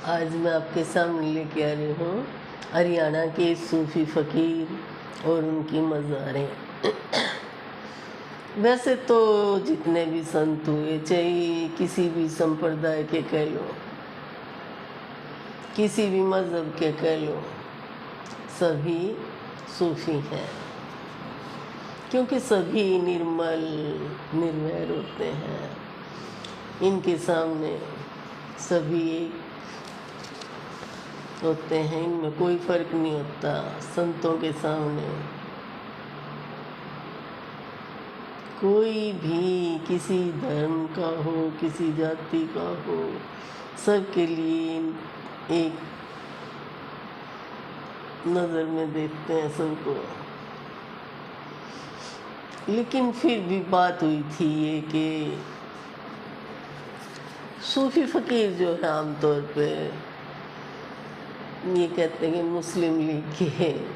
आज मैं आपके सामने लेके आ रही हूँ हरियाणा के सूफी फ़कीर और उनकी मज़ारें। वैसे तो जितने भी संत हुए, चाहे किसी भी संप्रदाय के कह लो, किसी भी मज़हब के कह लो, सभी सूफी हैं, क्योंकि सभी निर्मल निर्वैर होते हैं। इनके सामने सभी एक होते हैं, इनमें कोई फ़र्क नहीं होता। संतों के सामने कोई भी किसी धर्म का हो, किसी जाति का हो, सबके लिए एक नज़र में देखते हैं सबको। लेकिन फिर भी बात हुई थी ये कि सूफी फ़कीर जो है आमतौर पे ये कहते हैं कि मुस्लिम लीग के हैं,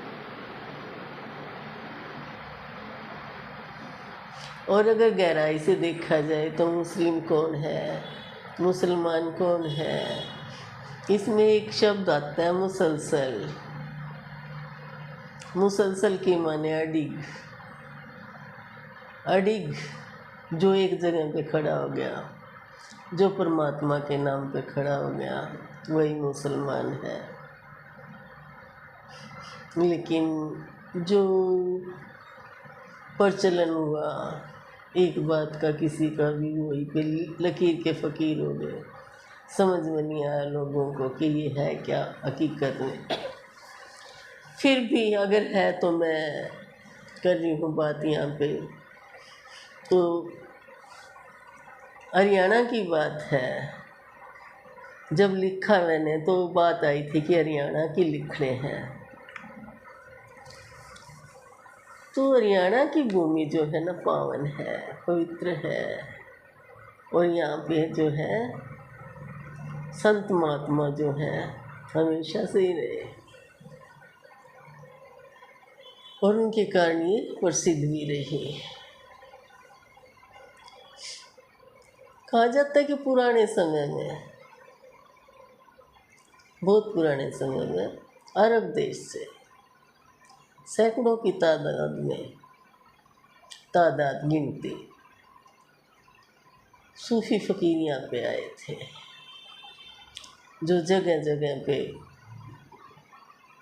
और अगर गहराई से देखा जाए तो मुस्लिम कौन है, मुसलमान कौन है, इसमें एक शब्द आता है मुसलसल। मुसलसल के माने अडिग। अडिग जो एक जगह पे खड़ा हो गया, जो परमात्मा के नाम पे खड़ा हो गया, वही मुसलमान है। लेकिन जो प्रचलन हुआ एक बात का, किसी का भी वही पे लकीर के फ़कीर हो गए। समझ में नहीं आया लोगों को कि ये है क्या हकीकत में। फिर भी अगर है तो मैं कर रही हूँ बात यहाँ पे। तो हरियाणा की बात है, जब लिखा मैंने तो बात आई थी कि हरियाणा की लिख रहे हैं। तो हरियाणा की भूमि जो है ना पावन है, पवित्र है, और यहाँ पे जो है संत महात्मा जो है हमेशा से ही रहे, और उनके कारण ये प्रसिद्ध भी रही। कहा जाता है कि पुराने समय में, बहुत पुराने समय में अरब देश से सैकड़ों की तादाद गिनती सूफी फ़कीर यहाँ पे आए थे, जो जगह जगह पे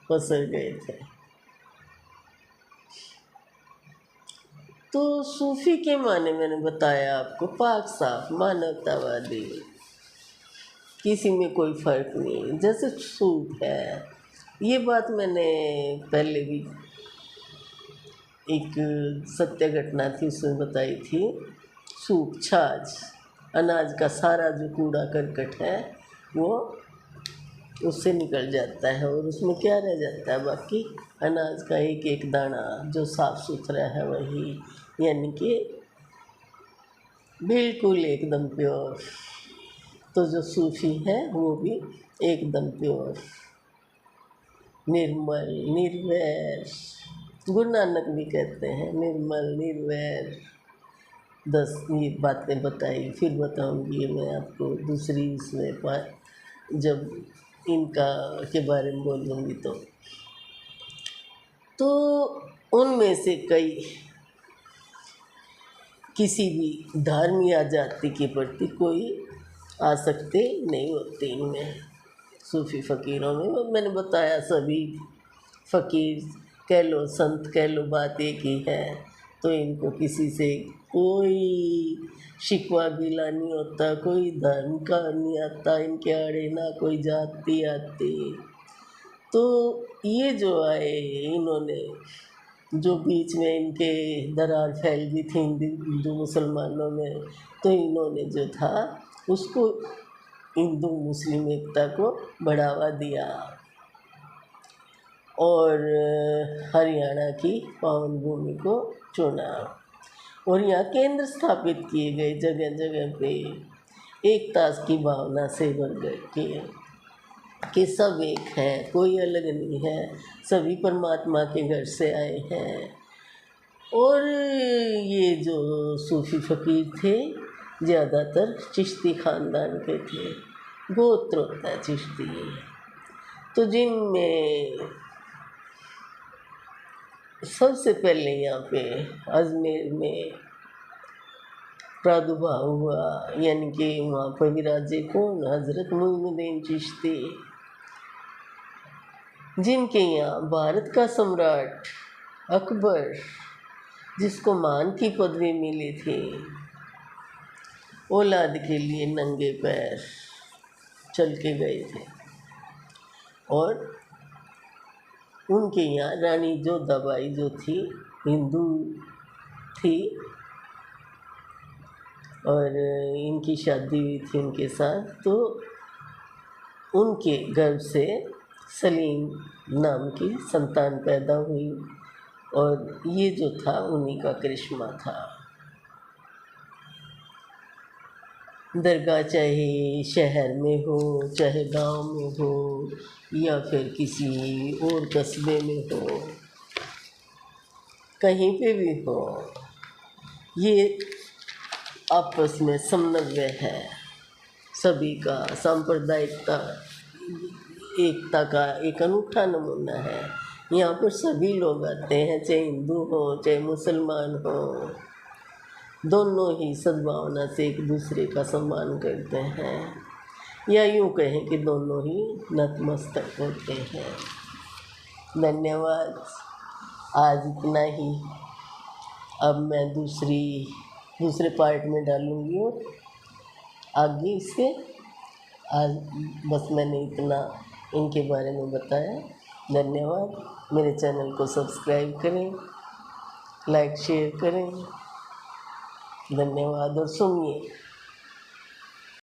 पसर गए थे। तो सूफी के माने मैंने बताया आपको, पाक साफ मानवतावादी, किसी में कोई फ़र्क नहीं, जैसे सूफ है। ये बात मैंने पहले भी एक सत्य घटना थी उसमें बताई थी। सूप, छाछ, अनाज का सारा जो कूड़ा करकट है वो उससे निकल जाता है, और उसमें क्या रह जाता है, बाकी अनाज का एक एक दाना जो साफ़ सुथरा है वही, यानी कि बिल्कुल एकदम प्योर। तो जो सूफी है वो भी एकदम प्योर, निर्मल निर्वैर। गुरु नानक भी कहते हैं निर्मल निर्वैर। 10 ये बातें बताई, फिर बताऊंगी ये मैं आपको दूसरी इसमें जब इनका के बारे में बोलूँगी। तो उनमें से कई किसी भी धर्म या जाति के प्रति कोई आसक्ति नहीं होती इनमें, सूफी फ़कीरों में। मैंने बताया सभी फ़कीर कह लो, संत कह लो, बात एक ही है। तो इनको किसी से कोई शिकवा गिला नहीं होता, कोई धर्म का नहीं आता इनके आड़े, ना कोई जाति आती। तो ये जो आए इन्होंने, जो बीच में इनके दरार फैल गई थी हिंदू मुसलमानों में, तो इन्होंने जो था उसको हिंदू मुस्लिम एकता को बढ़ावा दिया, और हरियाणा की पावन भूमि को चुना, और यहाँ केंद्र स्थापित किए गए जगह जगह पे, एकता की भावना से भर गए कि सब एक हैं, कोई अलग नहीं है, सभी परमात्मा के घर से आए हैं। और ये जो सूफी फ़कीर थे ज़्यादातर चिश्ती ख़ानदान के थे, गोत्र होता है चिश्ती। तो जिनमें सबसे पहले यहाँ पे अजमेर में प्रादुर्भाव हुआ, यानी कि वहाँ पर विराजे कौन, हज़रत मोइनुद्दीन चिश्ती, जिनके यहाँ भारत का सम्राट अकबर, जिसको मान की पदवी मिली थी, औलाद के लिए नंगे पैर चल के गए थे। और उनके यहाँ रानी जोधाबाई जो थी, हिंदू थी, और इनकी शादी हुई थी उनके साथ। तो उनके गर्भ से सलीम नाम की संतान पैदा हुई, और ये जो था उन्हीं का करिश्मा था। दरगाह चाहे शहर में हो, चाहे गांव में हो, या फिर किसी और कस्बे में हो, कहीं पे भी हो, ये आपस में समन्वय है सभी का, सांप्रदायिकता एकता का एक अनूठा नमूना है। यहाँ पर सभी लोग आते हैं, चाहे हिंदू हो चाहे मुसलमान हो, दोनों ही सद्भावना से एक दूसरे का सम्मान करते हैं, या यूँ कहें कि दोनों ही नतमस्तक होते हैं। धन्यवाद। आज इतना ही। अब मैं दूसरे पार्ट में डालूँगी और आगे इसके। आज बस मैंने इतना इनके बारे में बताया। धन्यवाद। मेरे चैनल को सब्सक्राइब करें, लाइक शेयर करें। धन्यवाद। और सुनिए।